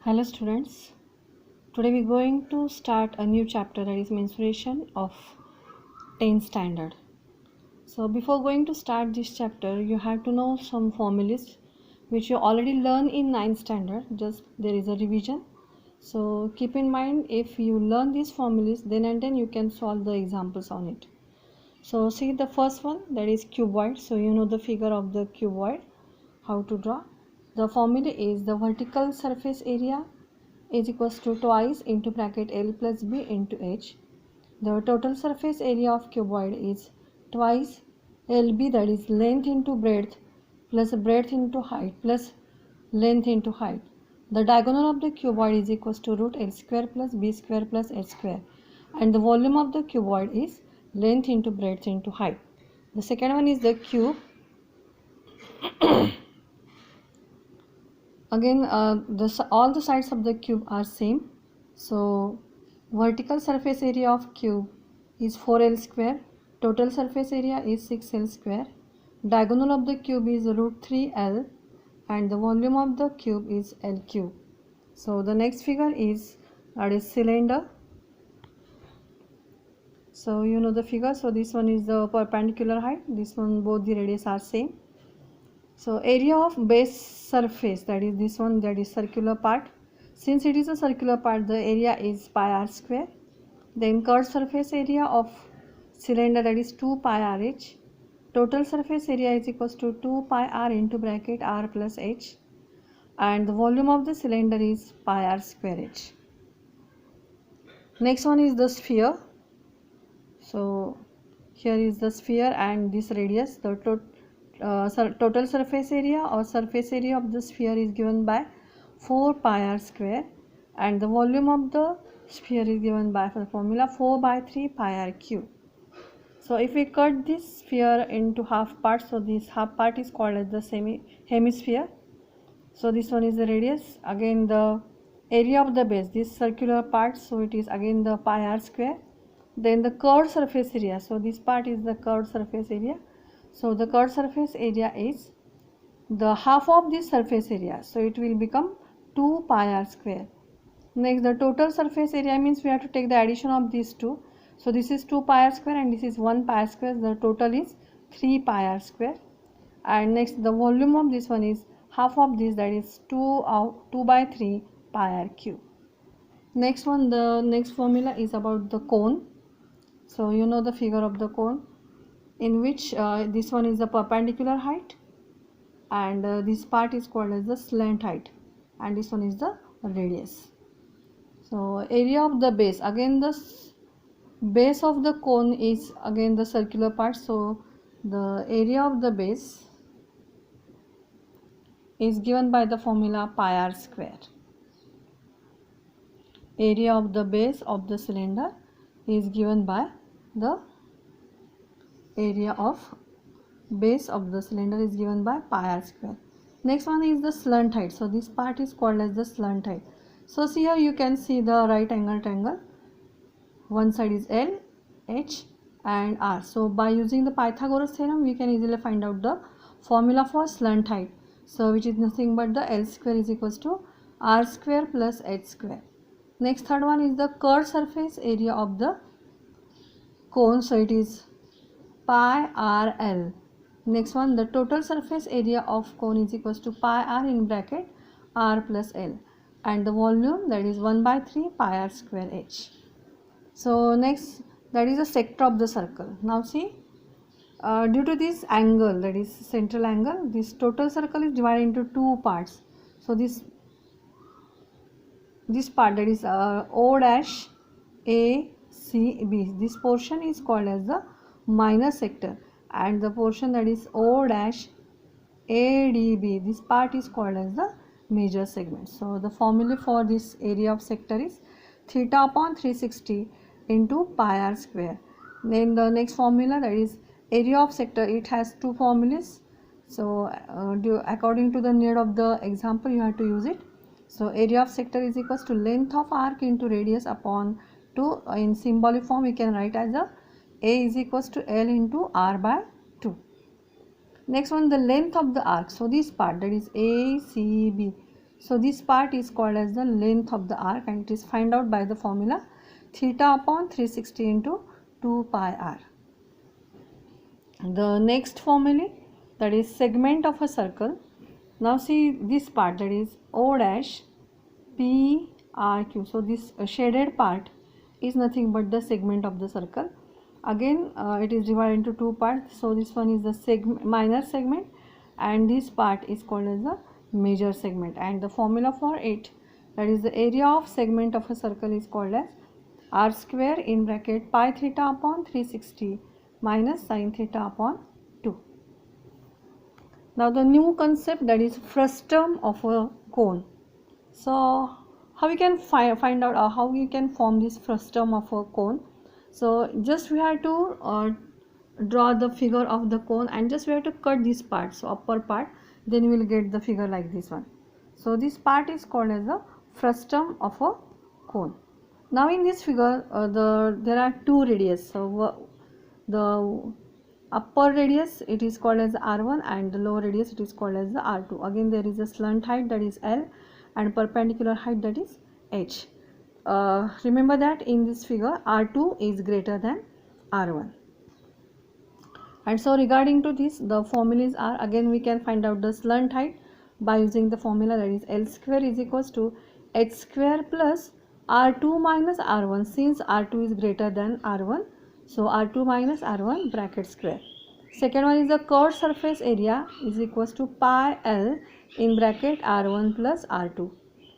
Hello students, today we are going to start a new chapter, that is mensuration of 10th standard. So before going to start this chapter, you have to know some formulas which you already learned in 9th standard, just there is a revision. So keep in mind, if you learn these formulas, then and then you can solve the examples on it. So see the first one, that is cuboid. So you know the figure of the cuboid, how to draw. The formula is the vertical surface area is equals to twice into bracket L plus B into H. The total surface area of cuboid is twice LB, that is length into breadth plus breadth into height plus length into height. The diagonal of the cuboid is equals to root L square plus B square plus H square, and the volume of the cuboid is length into breadth into height. The second one is the cube. Again, all the sides of the cube are same. So vertical surface area of cube is 4L square. Total surface area is 6L square. Diagonal of the cube is root 3L, and the volume of the cube is L cube. So the next figure is, that is cylinder. So you know the figure. So this one is the perpendicular height. This one, both the radius are same. So area of base surface, that is this one, that is circular part. Since it is a circular part, the area is pi r square. Then curved surface area of cylinder, that is 2 pi r h. Total surface area is equals to 2 pi r into bracket r plus h, and the volume of the cylinder is pi r square h. Next one is the sphere. So here is the sphere and this radius. The total surface area or surface area of the sphere is given by 4 pi r square, and the volume of the sphere is given by the formula 4 by 3 pi r cube. So if we cut this sphere into half parts, so this half part is called as the hemisphere. So this one is the radius. Again the area of the base, this circular part, so it is again the pi r square. Then the curved surface area, so this part is the curved surface area. So the curved surface area is the half of this surface area, so it will become 2 pi r square. Next, the total surface area means we have to take the addition of these two. So this is 2 pi r square and this is 1 pi r square. The total is 3 pi r square. And next, the volume of this one is half of this, that is 2 by 3 pi r cube. Next one, the next formula is about the cone. So you know the figure of the cone, in which this one is the perpendicular height, and this part is called as the slant height, and this one is the radius. So area of the base, again the base of the cone is again the circular part, so the area of the base is given by the formula pi r square. Area of the base of the cylinder is given by the area of base of the cylinder is given by pi r square. Next one is the slant height. So this part is called as the slant height. So see here you can see the right angle triangle. One side is L, H and R. So by using the Pythagoras theorem, we can easily find out the formula for slant height. So which is nothing but the L square is equals to R square plus H square. Next, third one is the curved surface area of the cone. So it is pi r L. Next one, the total surface area of cone is equals to pi r in bracket r plus L, and the volume, that is 1 by 3 pi r square h. So next, that is the sector of the circle. Now see, due to this angle, that is central angle, this total circle is divided into two parts. So this part, that is O dash A C B, this portion is called as the minor sector, and the portion that is O dash ADB, this part is called as the major segment. So the formula for this area of sector is theta upon 360 into pi r square. Then the next formula, that is area of sector, it has two formulas. So according to the need of the example, you have to use it. So area of sector is equals to length of arc into radius upon 2. In symbolic form we can write as A is equals to L into R by 2. Next one, the length of the arc. So this part, that is ACB, So this part is called as the length of the arc, and it is find out by the formula theta upon 360 into 2 pi r. The next formula, that is segment of a circle. Now see this part, that is O dash P R Q. So this shaded part is nothing but the segment of the circle. Again it is divided into two parts. So this one is the minor segment, and this part is called as the major segment. And the formula for it, that is the area of segment of a circle, is called as r square in bracket pi theta upon 360 minus sin theta upon 2. Now the new concept, that is frustum of a cone. So how we can find out how we can form this frustum of a cone. So just we have to draw the figure of the cone, and just we have to cut this part, so upper part, then we will get the figure like this one. So this part is called as the frustum of a cone. Now in this figure there are two radius. So the upper radius, it is called as r1, and the lower radius, it is called as the r2. Again there is a slant height, that is L, and perpendicular height, that is h. Remember that in this figure r2 is greater than r1. And so regarding to this, the formulas are, again we can find out the slant height by using the formula, that is L square is equals to h square plus r2 minus r1, since r2 is greater than r1. So r2 minus r1 bracket square. Second one is the curved surface area is equals to pi L in bracket r1 plus r2.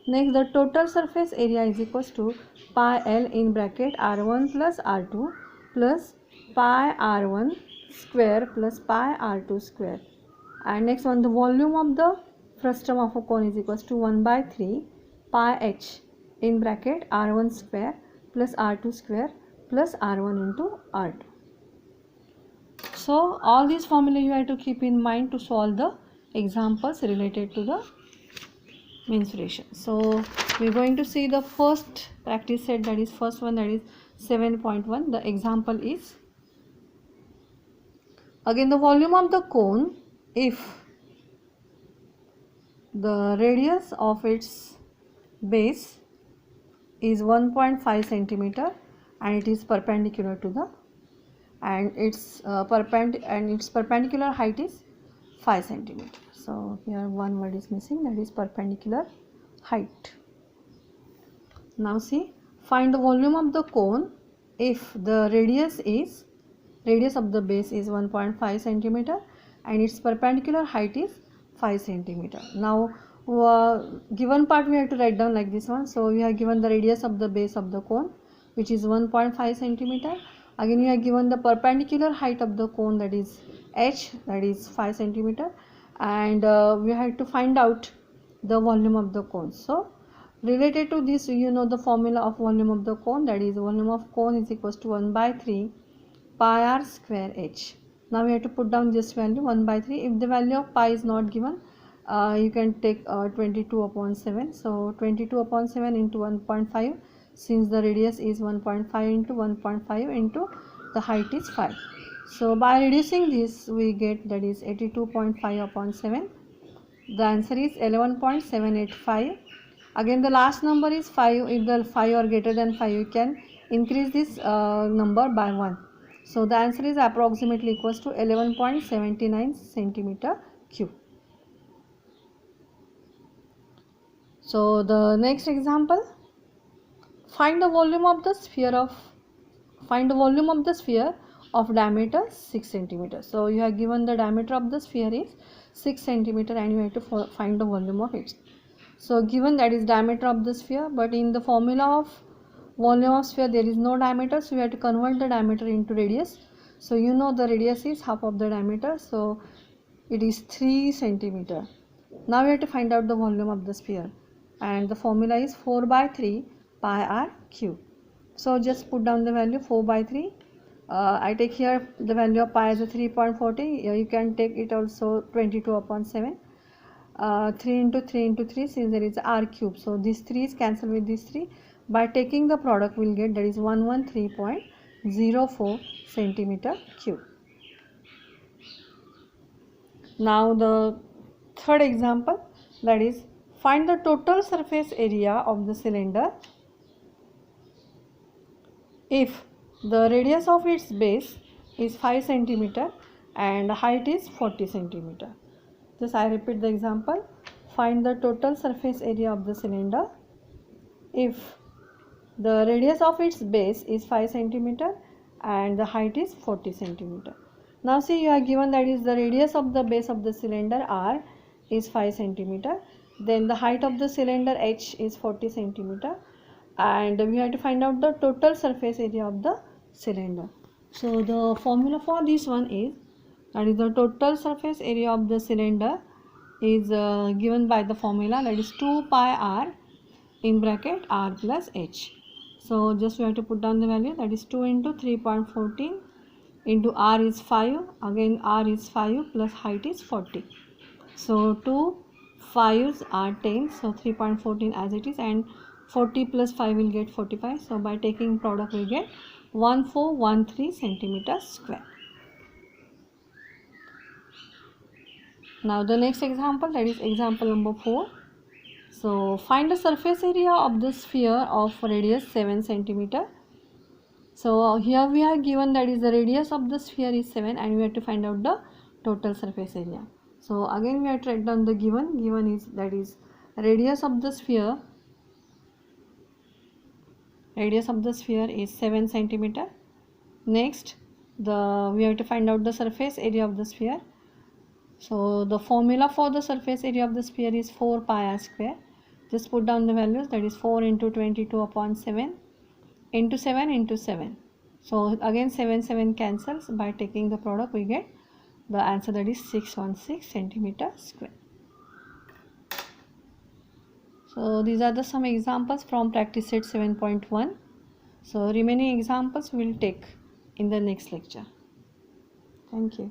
Next, the total surface area is equals to pi L in bracket r1 plus r2 plus pi r1 square plus pi r2 square. And next one, the volume of the frustum of a cone is equals to 1 by 3 pi h in bracket r1 square plus r2 square plus r1 into r2. So all these formula you have to keep in mind to solve the examples related to the mensuration. So we are going to see the first practice set, that is first one, that is 7.1. The example is, again the volume of the cone, if the radius of its base is 1.5 centimeter and it is perpendicular to the, and its perpendicular height is 5 centimeter. So here one word is missing, that is perpendicular height. Now see, find the volume of the cone if the radius of the base is 1.5 centimeter and its perpendicular height is 5 centimeter. Now given part we have to write down like this one. So we have given the radius of the base of the cone, which is 1.5 centimeter. Again we have given the perpendicular height of the cone, that is h, that is 5 centimeter, and we have to find out the volume of the cone. So related to this, you know the formula of volume of the cone, that is volume of cone is equals to 1 by 3 pi r square h. Now we have to put down this value 1 by 3. If the value of pi is not given, you can take 22 upon 7. So 22 upon 7 into 1.5, since the radius is 1.5 into 1.5 into the height is 5. So by reducing this we get, that is 82.5 upon 7. The answer is 11.785. Again the last number is 5. If the 5 or greater than 5, you can increase this number by 1. So the answer is approximately equals to 11.79 centimeter cube. So the next example, find the volume of the sphere of diameter 6 centimeter. So you have given the diameter of the sphere is 6 centimeter and you have to find the volume of it. So given that is diameter of the sphere, but in the formula of volume of sphere there is no diameter, so we have to convert the diameter into radius. So you know the radius is half of the diameter, so it is 3 centimeter. Now we have to find out the volume of the sphere, and the formula is 4 by 3 pi r cube. So just put down the value 4 by 3. I take here the value of pi as a 3.40. You can take it also 22 upon 7. 3 into 3 into 3, since there is r cube, so these 3 is cancelled with these 3. By taking the product we will get, that is 113.04 centimeter cube. Now the third example, that is find the total surface area of the cylinder if the radius of its base is 5 cm and height is 40 cm. Just I repeat the example. Find the total surface area of the cylinder if the radius of its base is 5 cm and the height is 40 cm. Now see, you are given that is the radius of the base of the cylinder R is 5 cm, then the height of the cylinder H is 40 cm, and we have to find out the total surface area of the cylinder. So the formula for this one is, that is the total surface area of the cylinder is given by the formula, that is 2 pi r in bracket r plus h. So just we have to put down the value, that is 2 into 3.14 into r is 5, again r is 5 plus height is 40. So 2 5s are 10, so 3.14 as it is, and 40 plus 5 will get 45. So by taking product we get 1413 centimeter square. Now the next example, that is example number 4. So find the surface area of the sphere of radius 7 centimeter. So here we are given that is the radius of the sphere is 7 and we have to find out the total surface area. So again we have to write down the given is, that is radius of the sphere is 7 centimeter. Next we have to find out the surface area of the sphere. So the formula for the surface area of the sphere is 4 pi r square. Just put down the values, that is 4 into 22 upon 7 into 7 into 7. So again 7 cancels. By taking the product we get the answer, that is 616 centimeter square. So these are the some examples from practice set 7.1. So remaining examples we will take in the next lecture. Thank you.